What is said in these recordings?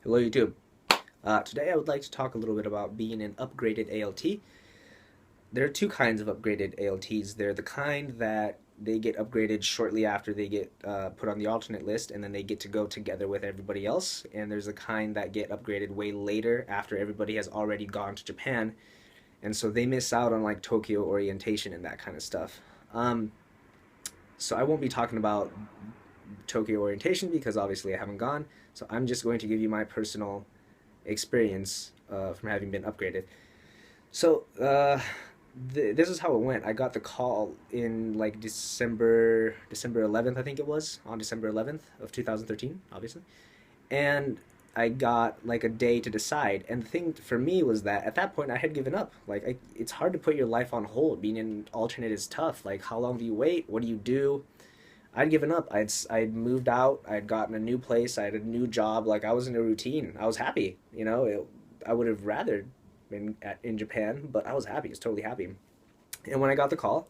Hello YouTube. Today I would like to talk a little bit about being an upgraded ALT. There are two kinds of upgraded ALTs. They're the kind that they get upgraded shortly after they get put on the alternate list and then they get to go together with everybody else. And there's a kind that get upgraded way later after everybody has already gone to Japan. And so they miss out on like Tokyo orientation and that kind of stuff. Um, so I won't be talking about Tokyo orientation because obviously I haven't gone. So I'm just going to give you my personal experience from having been upgraded. So this is how it went. I got the call in like December 11th, I think it was, on December 11th of 2013, obviously. And I got like a day to decide. And the thing for me was that at that point I had given up. It's hard to put your life on hold. Being an alternate is tough. Like how long do you wait? What do you do? I'd given up. I'd moved out. I'd gotten a new place. I had a new job. Like I was in a routine. I was happy. I would have rather been in Japan, but I was happy. I was totally happy. And when I got the call,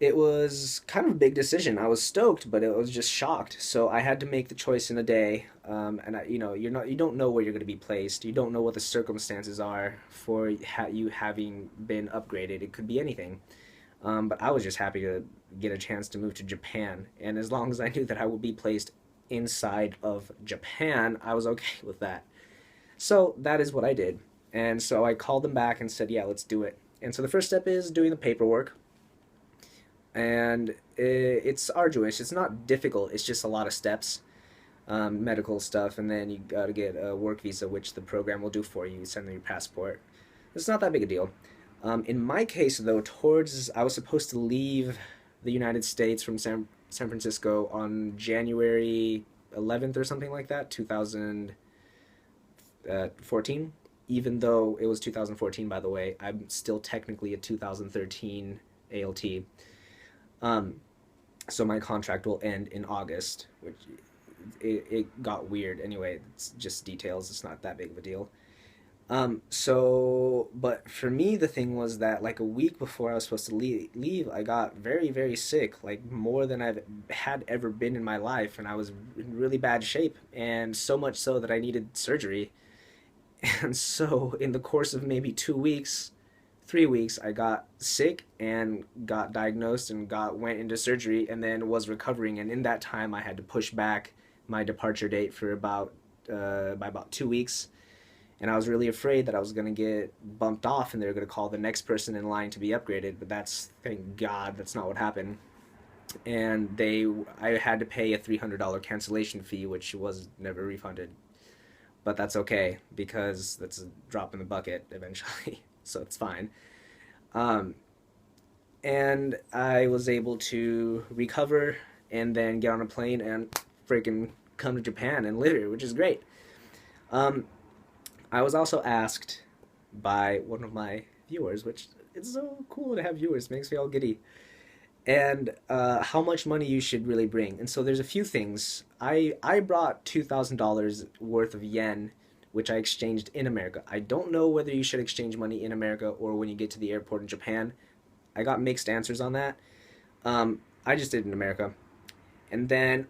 it was kind of a big decision. I was stoked, but it was just shocked. So I had to make the choice in a day. You don't know where you're going to be placed. You don't know what the circumstances are for you having been upgraded. It could be anything. But I was just happy to get a chance to move to Japan. And as long as I knew that I would be placed inside of Japan, I was okay with that. So that is what I did. And so I called them back and said, yeah, let's do it. And so the first step is doing the paperwork. And it's arduous. It's not difficult. It's just a lot of steps, medical stuff. And then you got to get a work visa, which the program will do for you. You send them your passport. It's not that big a deal. In my case, though, I was supposed to leave the United States from San Francisco on January 11th or something like that, 2014. Even though it was 2014, by the way, I'm still technically a 2013 ALT. Um, so my contract will end in August, which it got weird. Anyway, it's just details. It's not that big of a deal. But for me, the thing was that like a week before I was supposed to leave, I got very, very sick, like more than I've had ever been in my life, and I was in really bad shape, and so much so that I needed surgery. And so, in the course of maybe 2 weeks, 3 weeks, I got sick and got diagnosed and went into surgery, and then was recovering. And in that time, I had to push back my departure date for by about 2 weeks, and I was really afraid that I was going to get bumped off and they were going to call the next person in line to be upgraded. But thank God, that's not what happened. And I had to pay a $300 cancellation fee, which was never refunded. But that's okay because that's a drop in the bucket eventually, so it's fine. Um, and I was able to recover and then get on a plane and freaking come to Japan and live here, which is great. Um, I was also asked by one of my viewers, which it's so cool to have viewers, makes me all giddy, and how much money you should really bring. And so there's a few things. I brought $2,000 worth of yen, which I exchanged in America. I don't know whether you should exchange money in America or when you get to the airport in Japan. I got mixed answers on that. I just did it in America. And then,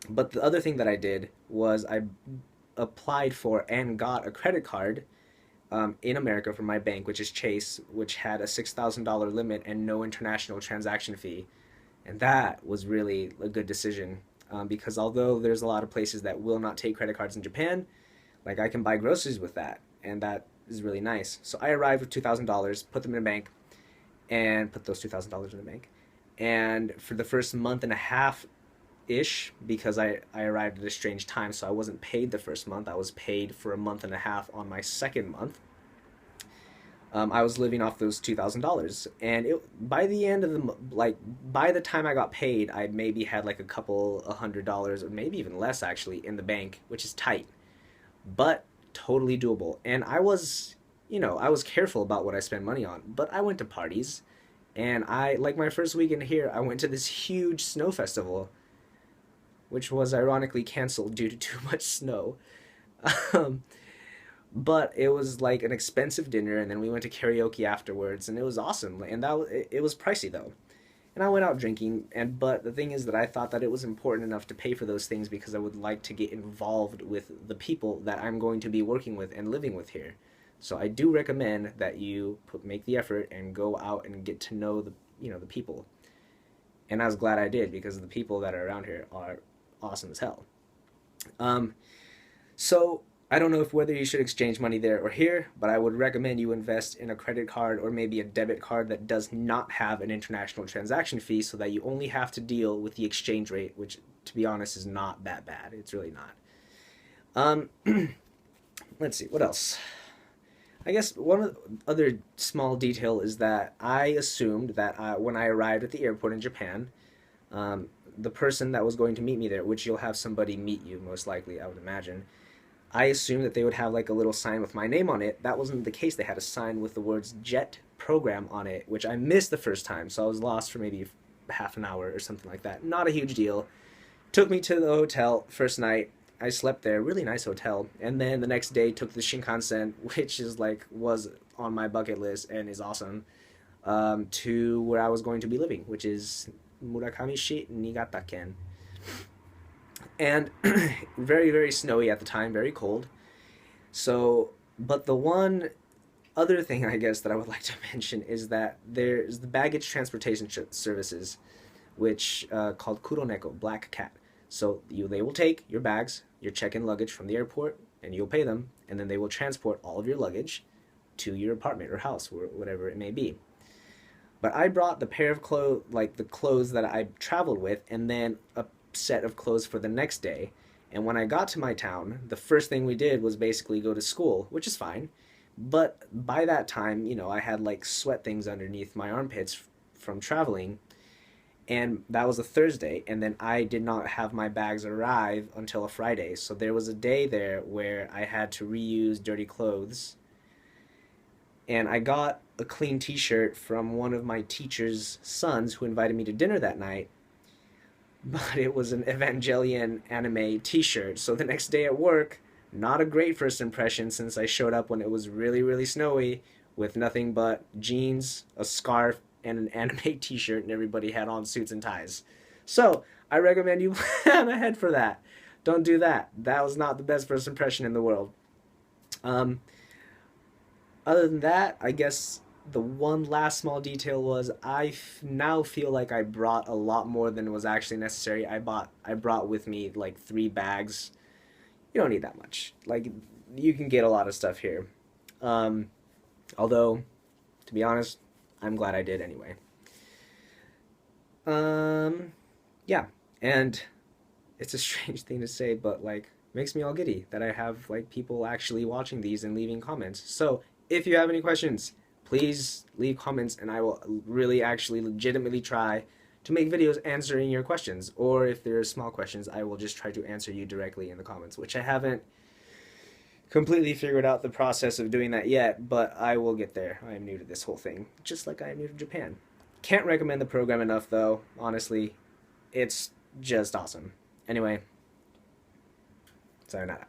but the other thing that I did was I applied for and got a credit card in America from my bank, which is Chase, which had a $6,000 limit and no international transaction fee. And that was really a good decision because although there's a lot of places that will not take credit cards in Japan, like I can buy groceries with that, and that is really nice. So I arrived with $2,000, put them in a bank, and put those $2,000 in the bank. And for the first month and a half ish, because I arrived at a strange time, so I wasn't paid the first month. I was paid for a month and a half on my second month. I was living off those $2,000, and by the end of by the time I got paid, I maybe had like a couple $100 or maybe even less actually in the bank, which is tight, but totally doable. And I was careful about what I spent money on, but I went to parties, and I like my first weekend here, I went to this huge snow festival, which was ironically canceled due to too much snow. Um, but it was like an expensive dinner, and then we went to karaoke afterwards, and it was awesome. And it was pricey though. and I went out drinking. And but the thing is that I thought that it was important enough to pay for those things because I would like to get involved with the people that I'm going to be working with and living with here. So I do recommend that you make the effort and go out and get to know the people. And I was glad I did because the people that are around here are awesome as hell. Um, so I don't know if whether you should exchange money there or here, but I would recommend you invest in a credit card or maybe a debit card that does not have an international transaction fee so that you only have to deal with the exchange rate, which to be honest is not that bad. It's really not. Um, let's see, what else? I guess one other small detail is that I assumed that when I arrived at the airport in Japan, um, the person that was going to meet me there, which you'll have somebody meet you most likely, I would imagine, I assumed that they would have like a little sign with my name on it. That wasn't the case. They had a sign with the words JET program on it, which I missed the first time, so I was lost for maybe half an hour or something like that. Not a huge deal. Took me to the hotel first night. I slept there, really nice hotel, and then the next day took the Shinkansen, which is like was on my bucket list and is awesome, to where I was going to be living, which is Murakami-shi, Niigata-ken. And very, very snowy at the time, very cold. So, but the one other thing I guess that I would like to mention is that there's the baggage transportation services, which called Kuroneko, Black Cat. So they will take your bags, your check-in luggage from the airport, and you'll pay them, and then they will transport all of your luggage to your apartment or house, or whatever it may be. But I brought the pair of clothes, like the clothes that I traveled with, and then a set of clothes for the next day. And when I got to my town, the first thing we did was basically go to school, which is fine. But by that time, I had like sweat things underneath my armpits from traveling, and that was a Thursday, and then I did not have my bags arrive until a Friday. So there was a day there where I had to reuse dirty clothes, and I got a clean t-shirt from one of my teacher's sons who invited me to dinner that night, but it was an Evangelion anime t-shirt. So the next day at work, not a great first impression since I showed up when it was really, really snowy with nothing but jeans, a scarf, and an anime t-shirt, and everybody had on suits and ties. So I recommend you plan ahead for that. Don't do that. That was not the best first impression in the world. Um, Other than that, I guess the one last small detail was now feel like I brought a lot more than was actually necessary. I brought with me like 3 bags. You don't need that much. Like you can get a lot of stuff here. Um, Although, to be honest, I'm glad I did anyway. Um, yeah, and it's a strange thing to say, but like makes me all giddy that I have like people actually watching these and leaving comments. So if you have any questions, please leave comments, and I will really actually legitimately try to make videos answering your questions. Or if there are small questions, I will just try to answer you directly in the comments, which I haven't completely figured out the process of doing that yet, but I will get there. I am new to this whole thing, just like I am new to Japan. Can't recommend the program enough, though, honestly. It's just awesome. Anyway, sayonara.